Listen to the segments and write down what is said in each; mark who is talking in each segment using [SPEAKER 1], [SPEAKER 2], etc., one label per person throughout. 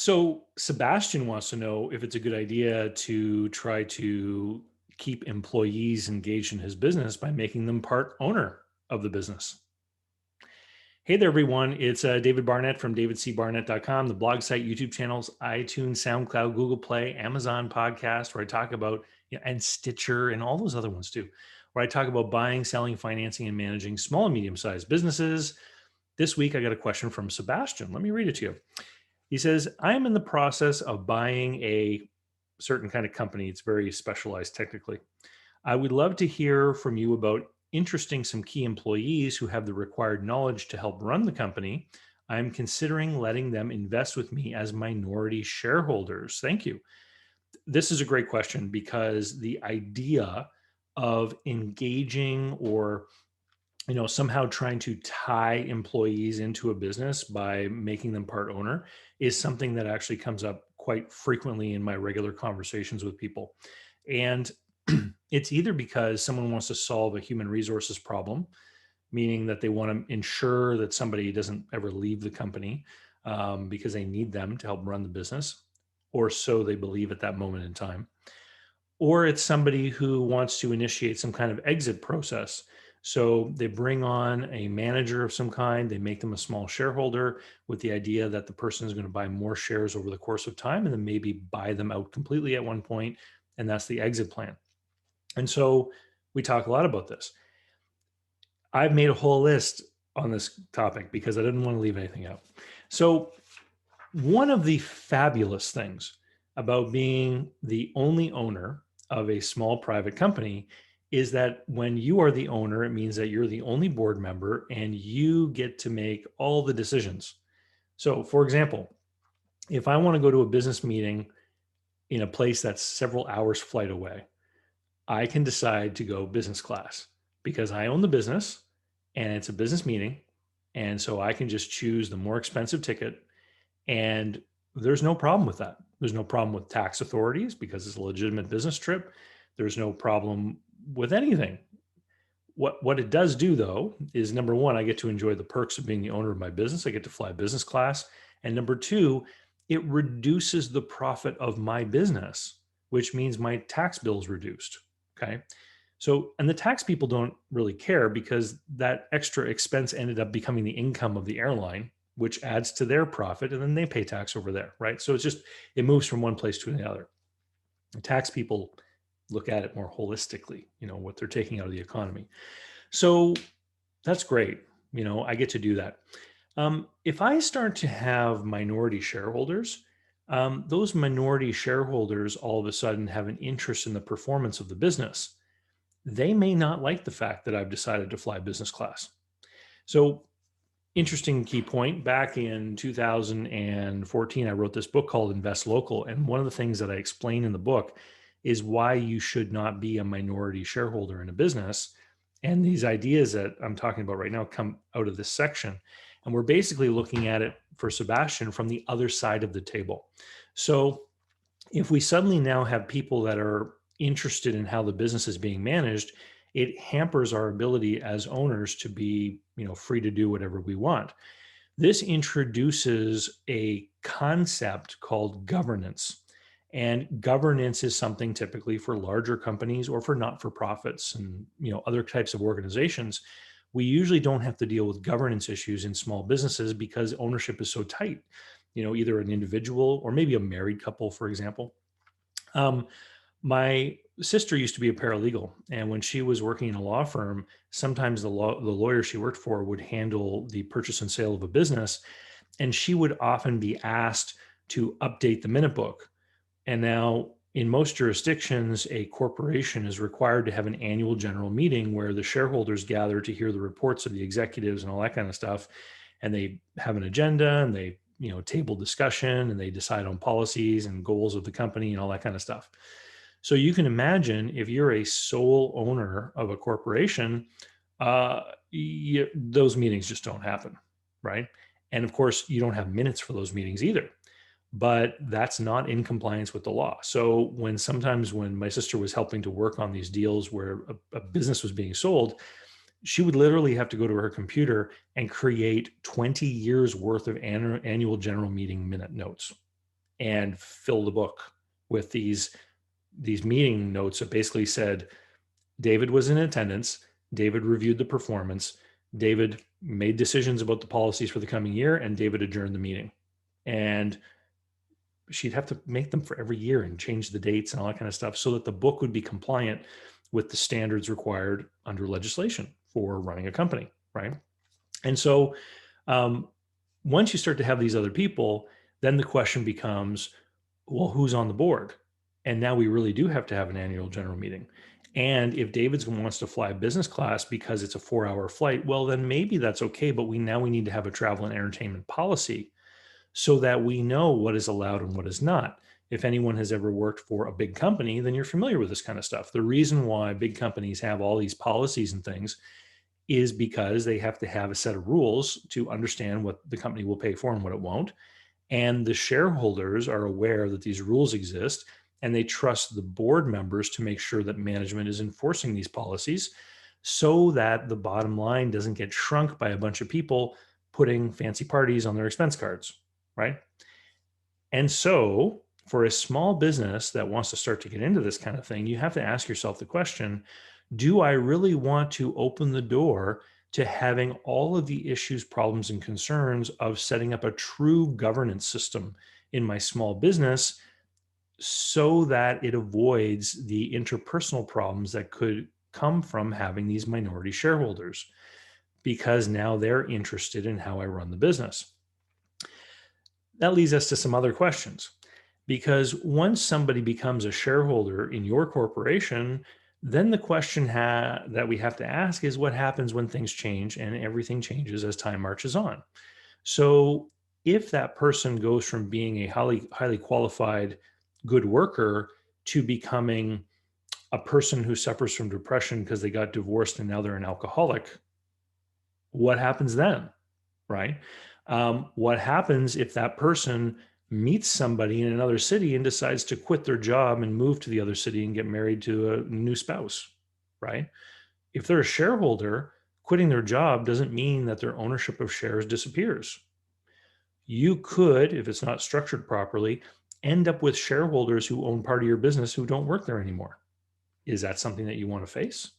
[SPEAKER 1] So Sebastian wants to know if it's a good idea to try to keep employees engaged in his business by making them part owner of the business. Hey there, everyone. It's David Barnett from davidcbarnett.com, the blog site, YouTube channels, iTunes, SoundCloud, Google Play, Amazon podcast, where I talk about, and Stitcher and all those other ones too, where I talk about buying, selling, financing, and managing small and medium-sized businesses. This week, I got a question from Sebastian. Let me read it to you. He says, I am in the process of buying a certain kind of company. It's very specialized technically. I would love to hear from you about interesting some key employees who have the required knowledge to help run the company. I'm considering letting them invest with me as minority shareholders. Thank you. This is a great question because the idea of engaging or somehow trying to tie employees into a business by making them part owner is something that actually comes up quite frequently in my regular conversations with people. And it's either because someone wants to solve a human resources problem, meaning that they want to ensure that somebody doesn't ever leave the company because they need them to help run the business, or so they believe at that moment in time. Or it's somebody who wants to initiate some kind of exit process. So they bring on a manager of some kind, they make them a small shareholder with the idea that the person is going to buy more shares over the course of time and then maybe buy them out completely at one point. And that's the exit plan. And so we talk a lot about this. I've made a whole list on this topic because I didn't want to leave anything out. So one of the fabulous things about being the only owner of a small private company is that when you are the owner, it means that you're the only board member and you get to make all the decisions. So, for example, if I want to go to a business meeting in a place that's several hours flight away, I can decide to go business class because I own the business and it's a business meeting. And so I can just choose the more expensive ticket. And there's no problem with that. There's no problem with tax authorities because it's a legitimate business trip. There's no problem with anything. What it does do, though, is number one, I get to enjoy the perks of being the owner of my business. I get to fly business class. And number two, it reduces the profit of my business, which means my tax bill is reduced. Okay. So, and the tax people don't really care because that extra expense ended up becoming the income of the airline, which adds to their profit, and then they pay tax over there, right? So it moves from one place to the other. The tax people look at it more holistically, what they're taking out of the economy. So that's great. I get to do that. If I start to have minority shareholders, those minority shareholders all of a sudden have an interest in the performance of the business. They may not like the fact that I've decided to fly business class. So interesting key point. Back in 2014, I wrote this book called Invest Local. And one of the things that I explain in the book is why you should not be a minority shareholder in a business. And these ideas that I'm talking about right now come out of this section. And we're basically looking at it for Sebastien from the other side of the table. So if we suddenly now have people that are interested in how the business is being managed, it hampers our ability as owners to be, free to do whatever we want. This introduces a concept called governance. And governance is something typically for larger companies or for not-for-profits and, other types of organizations. We usually don't have to deal with governance issues in small businesses because ownership is so tight, either an individual or maybe a married couple, for example. My sister used to be a paralegal, and when she was working in a law firm, sometimes the lawyer she worked for would handle the purchase and sale of a business, and she would often be asked to update the minute book. And now, in most jurisdictions, a corporation is required to have an annual general meeting where the shareholders gather to hear the reports of the executives and all that kind of stuff, and they have an agenda and they table discussion and they decide on policies and goals of the company and all that kind of stuff. So you can imagine if you're a sole owner of a corporation, those meetings just don't happen, right? And of course, you don't have minutes for those meetings either. But that's not in compliance with the law. So sometimes when my sister was helping to work on these deals where a business was being sold, she would literally have to go to her computer and create 20 years worth of annual general meeting minute notes. and fill the book with these meeting notes that basically said, David was in attendance, David reviewed the performance, David made decisions about the policies for the coming year, and David adjourned the meeting. And she'd have to make them for every year and change the dates and all that kind of stuff so that the book would be compliant with the standards required under legislation for running a company, right? And so um, once you start to have these other people, then the question becomes, well, who's on the board? And now we really do have to have an annual general meeting. And if David's wants to fly business class because it's a 4-hour flight, well, then maybe that's okay. But we need to have a travel and entertainment policy so that we know what is allowed and what is not. If anyone has ever worked for a big company, then you're familiar with this kind of stuff. The reason why big companies have all these policies and things is because they have to have a set of rules to understand what the company will pay for and what it won't. And the shareholders are aware that these rules exist, and they trust the board members to make sure that management is enforcing these policies so that the bottom line doesn't get shrunk by a bunch of people putting fancy parties on their expense cards, right? And so, for a small business that wants to start to get into this kind of thing, you have to ask yourself the question, do I really want to open the door to having all of the issues, problems, and concerns of setting up a true governance system in my small business so that it avoids the interpersonal problems that could come from having these minority shareholders? Because now they're interested in how I run the business. That leads us to some other questions. Because once somebody becomes a shareholder in your corporation, then the question that we have to ask is what happens when things change and everything changes as time marches on. So if that person goes from being a highly qualified, good worker to becoming a person who suffers from depression because they got divorced and now they're an alcoholic, what happens then? Right? What happens if that person meets somebody in another city and decides to quit their job and move to the other city and get married to a new spouse? Right? If they're a shareholder, quitting their job doesn't mean that their ownership of shares disappears. You could, if it's not structured properly, end up with shareholders who own part of your business who don't work there anymore. Is that something that you want to face?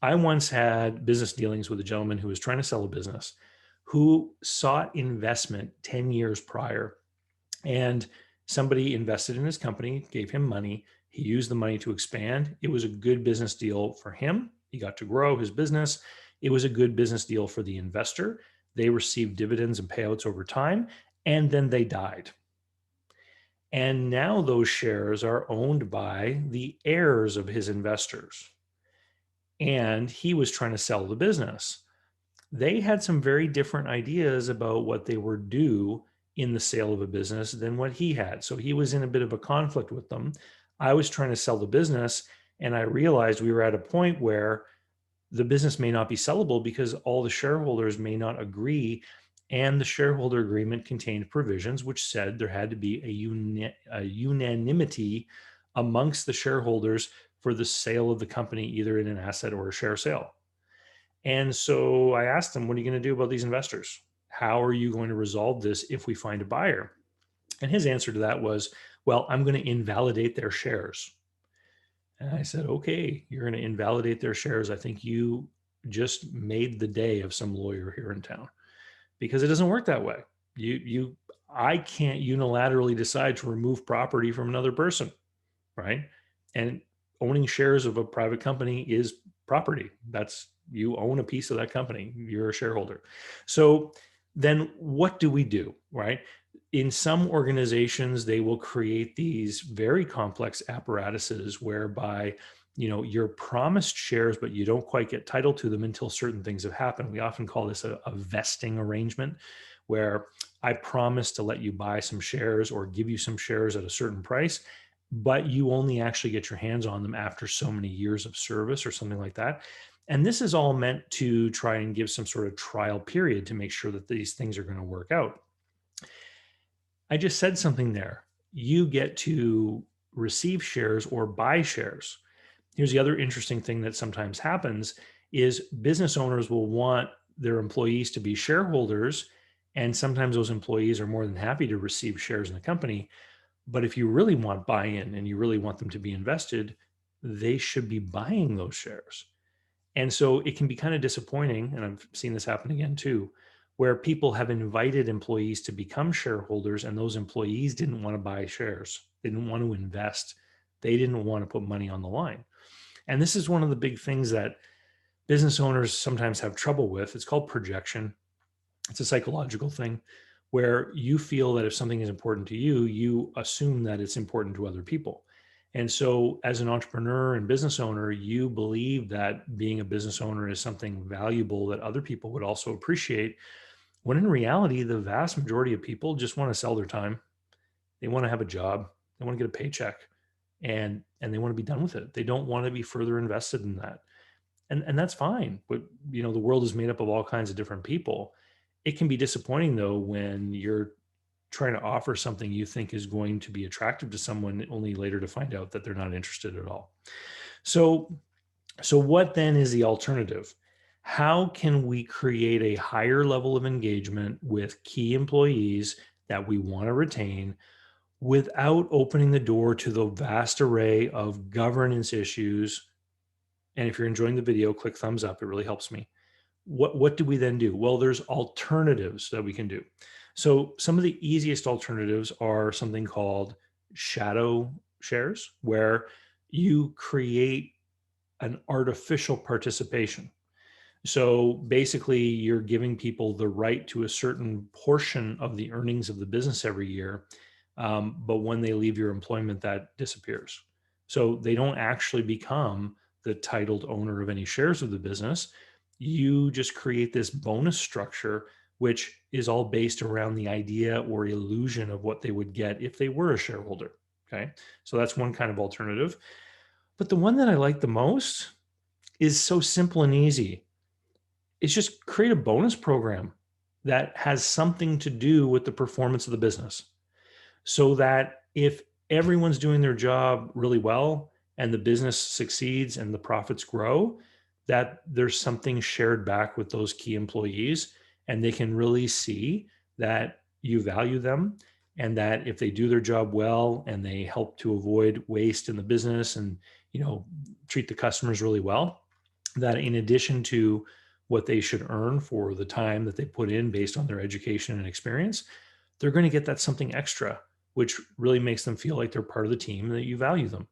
[SPEAKER 1] I once had business dealings with a gentleman who was trying to sell a business who sought investment 10 years prior. And somebody invested in his company, gave him money. He used the money to expand. It was a good business deal for him. He got to grow his business. It was a good business deal for the investor. They received dividends and payouts over time, and then they died. And now those shares are owned by the heirs of his investors. And he was trying to sell the business. They had some very different ideas about what they were due in the sale of a business than what he had. So he was in a bit of a conflict with them. I was trying to sell the business, and I realized we were at a point where the business may not be sellable because all the shareholders may not agree. And the shareholder agreement contained provisions which said there had to be a unanimity amongst the shareholders for the sale of the company, either in an asset or a share sale. And so I asked him, what are you going to do about these investors? How are you going to resolve this if we find a buyer? And his answer to that was, well, I'm going to invalidate their shares. And I said, okay, you're going to invalidate their shares. I think you just made the day of some lawyer here in town, because it doesn't work that way. I can't unilaterally decide to remove property from another person, right? And owning shares of a private company is property. That's, you own a piece of that company. You're a shareholder. So then what do we do, right? In some organizations, they will create these very complex apparatuses whereby you're promised shares, but you don't quite get title to them until certain things have happened. We often call this a vesting arrangement, where I promise to let you buy some shares or give you some shares at a certain price, but you only actually get your hands on them after so many years of service or something like that. And this is all meant to try and give some sort of trial period to make sure that these things are going to work out. I just said something there. You get to receive shares or buy shares. Here's the other interesting thing that sometimes happens is business owners will want their employees to be shareholders, And sometimes those employees are more than happy to receive shares in the company. But if you really want buy-in and you really want them to be invested, they should be buying those shares. And so it can be kind of disappointing, and I've seen this happen again too, where people have invited employees to become shareholders and those employees didn't want to buy shares. They didn't want to invest. They didn't want to put money on the line. And this is one of the big things that business owners sometimes have trouble with. It's called projection. It's a psychological thing where you feel that if something is important to you, you assume that it's important to other people. And so, as an entrepreneur and business owner, you believe that being a business owner is something valuable that other people would also appreciate. When in reality, the vast majority of people just want to sell their time. They want to have a job. They want to get a paycheck, and they want to be done with it. They don't want to be further invested in that, and that's fine. But the world is made up of all kinds of different people. It can be disappointing though when you're trying to offer something you think is going to be attractive to someone, only later to find out that they're not interested at all. So what then is the alternative? How can we create a higher level of engagement with key employees that we want to retain without opening the door to the vast array of governance issues? And if you're enjoying the video, click thumbs up. It really helps me. What do we then do? Well, there's alternatives that we can do. So some of the easiest alternatives are something called shadow shares, where you create an artificial participation. So basically, you're giving people the right to a certain portion of the earnings of the business every year. But when they leave your employment, that disappears. So they don't actually become the titled owner of any shares of the business. You just create this bonus structure, which is all based around the idea or illusion of what they would get if they were a shareholder. Okay. So that's one kind of alternative. But the one that I like the most is so simple and easy. It's just create a bonus program that has something to do with the performance of the business, so that if everyone's doing their job really well and the business succeeds and the profits grow, that there's something shared back with those key employees, and they can really see that you value them, and that if they do their job well and they help to avoid waste in the business and treat the customers really well, that in addition to what they should earn for the time that they put in based on their education and experience, they're going to get that something extra, which really makes them feel like they're part of the team and that you value them.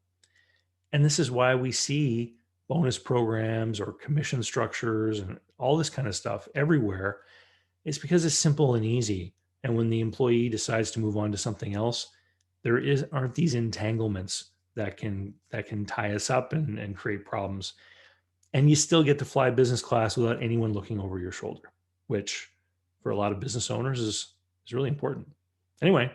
[SPEAKER 1] And this is why we see bonus programs or commission structures and all this kind of stuff everywhere. It's because it's simple and easy. And when the employee decides to move on to something else, aren't these entanglements that can tie us up and create problems. And you still get to fly business class without anyone looking over your shoulder, which for a lot of business owners is really important. Anyway,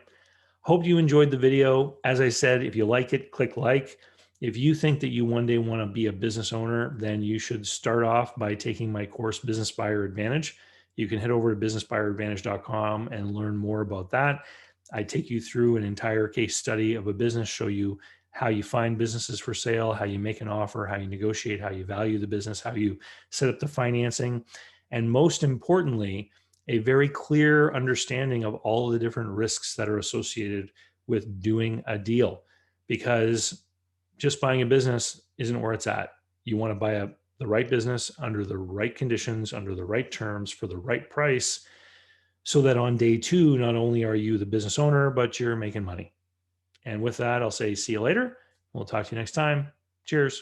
[SPEAKER 1] hope you enjoyed the video. As I said, if you like it, click like. If you think that you one day want to be a business owner, then you should start off by taking my course, Business Buyer Advantage. You can head over to businessbuyeradvantage.com and learn more about that. I take you through an entire case study of a business, show you how you find businesses for sale, how you make an offer, how you negotiate, how you value the business, how you set up the financing, and most importantly, a very clear understanding of all of the different risks that are associated with doing a deal. Because just buying a business isn't where it's at. You want to buy the right business under the right conditions, under the right terms, for the right price, so that on day two, not only are you the business owner, but you're making money. And with that, I'll say see you later. We'll talk to you next time. Cheers.